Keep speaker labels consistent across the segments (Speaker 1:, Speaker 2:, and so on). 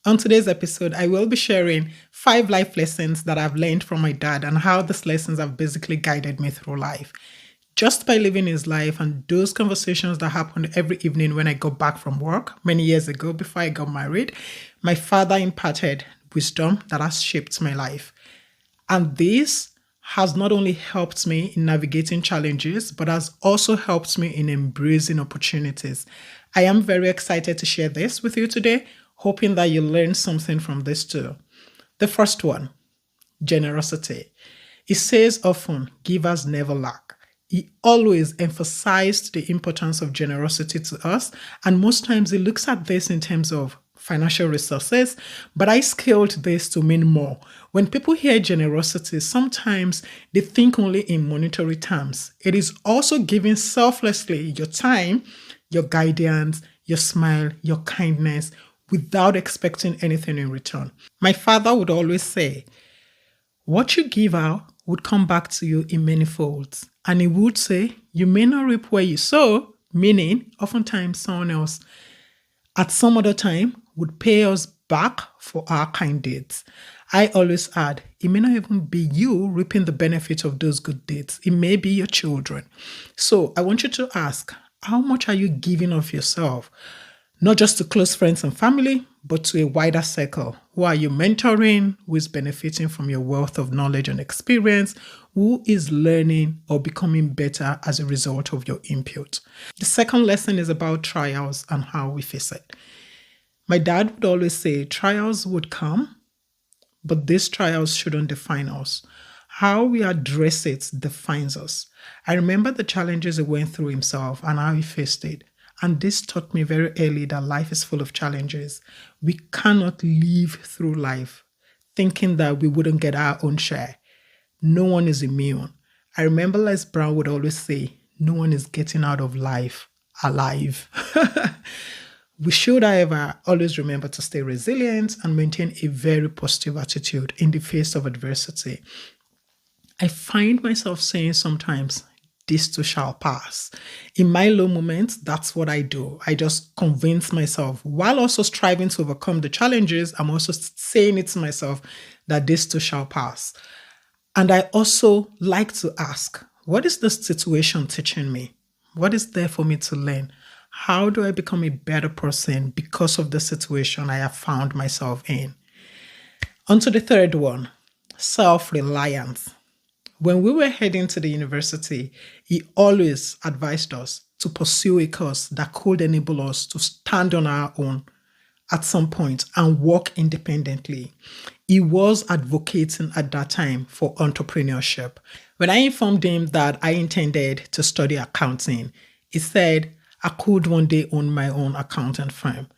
Speaker 1: On today's episode, I will be sharing 5 life lessons that I've learned from my dad and how these lessons have basically guided me through life. Just by living his life and those conversations that happened every evening when I got back from work many years ago before I got married, my father imparted wisdom that has shaped my life. And this has not only helped me in navigating challenges, but has also helped me in embracing opportunities. I am very excited to share this with you today, hoping that you learn something from this too. The first one, generosity. It says often, givers never lack. He always emphasized the importance of generosity to us, and most times he looks at this in terms of financial resources, but I scaled this to mean more. When people hear generosity, sometimes they think only in monetary terms. It is also giving selflessly your time, your guidance, your smile, your kindness, without expecting anything in return. My father would always say, what you give out would come back to you in many folds. And he would say, you may not reap where you sow, meaning oftentimes someone else at some other time would pay us back for our kind deeds. I always add, it may not even be you reaping the benefit of those good deeds. It may be your children. So I want you to ask, how much are you giving of yourself? Not just to close friends and family, but to a wider circle. Who are you mentoring? Who is benefiting from your wealth of knowledge and experience? Who is learning or becoming better as a result of your input? The second lesson is about trials and how we face it. My dad would always say trials would come, but these trials shouldn't define us. How we address it defines us. I remember the challenges he went through himself and how he faced it. And this taught me very early that life is full of challenges. We cannot live through life thinking that we wouldn't get our own share. No one is immune. I remember Les Brown would always say, no one is getting out of life alive. We should, however, always remember to stay resilient and maintain a very positive attitude in the face of adversity. I find myself saying sometimes, this too shall pass. In my low moments, that's what I do. I just convince myself, while also striving to overcome the challenges, I'm also saying it to myself that this too shall pass. And I also like to ask, what is this situation teaching me? What is there for me to learn? How do I become a better person because of the situation I have found myself in? On to the third one, self-reliance. When we were heading to the university, he always advised us to pursue a course that could enable us to stand on our own at some point and work independently. He was advocating at that time for entrepreneurship. When I informed him that I intended to study accounting, he said I could one day own my own accounting firm.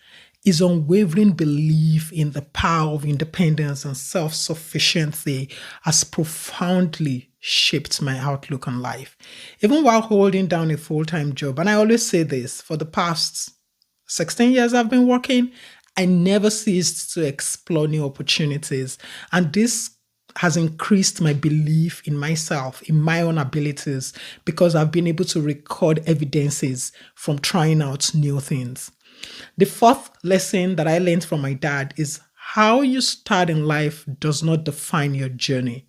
Speaker 1: His unwavering belief in the power of independence and self-sufficiency has profoundly shaped my outlook on life, even while holding down a full-time job. And I always say this, for the past 16 years I've been working, I never ceased to explore new opportunities. And this has increased my belief in myself, in my own abilities, because I've been able to record evidences from trying out new things. The fourth lesson that I learned from my dad is how you start in life does not define your journey.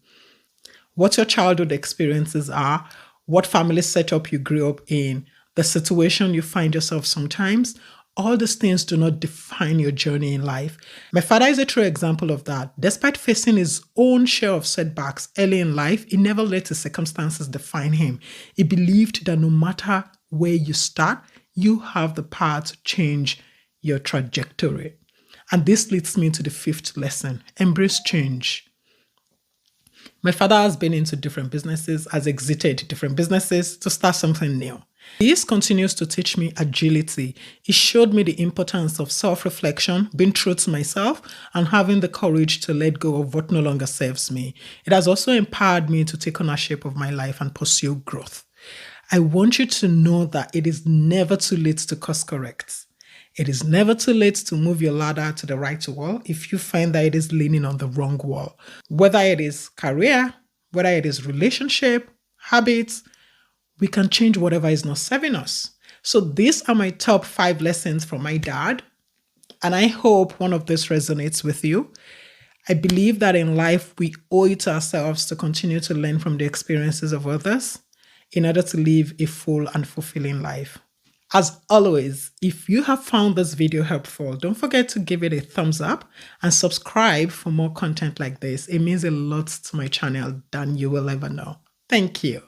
Speaker 1: What your childhood experiences are, what family setup you grew up in, the situation you find yourself sometimes, all these things do not define your journey in life. My father is a true example of that. Despite facing his own share of setbacks early in life, he never let his circumstances define him. He believed that no matter where you start, you have the power to change your trajectory. And this leads me to the fifth lesson, embrace change. My father has been into different businesses, has exited different businesses to start something new. This continues to teach me agility. It showed me the importance of self-reflection, being true to myself, and having the courage to let go of what no longer serves me. It has also empowered me to take ownership of my life and pursue growth. I want you to know that it is never too late to course correct. It is never too late to move your ladder to the right wall if you find that it is leaning on the wrong wall. Whether it is career, whether it is relationship, habits, we can change whatever is not serving us. So these are my top 5 lessons from my dad. And I hope one of this resonates with you. I believe that in life, we owe it to ourselves to continue to learn from the experiences of others in order to live a full and fulfilling life. As always, if you have found this video helpful, don't forget to give it a thumbs up and subscribe for more content like this. It means a lot to my channel than you will ever know. Thank you.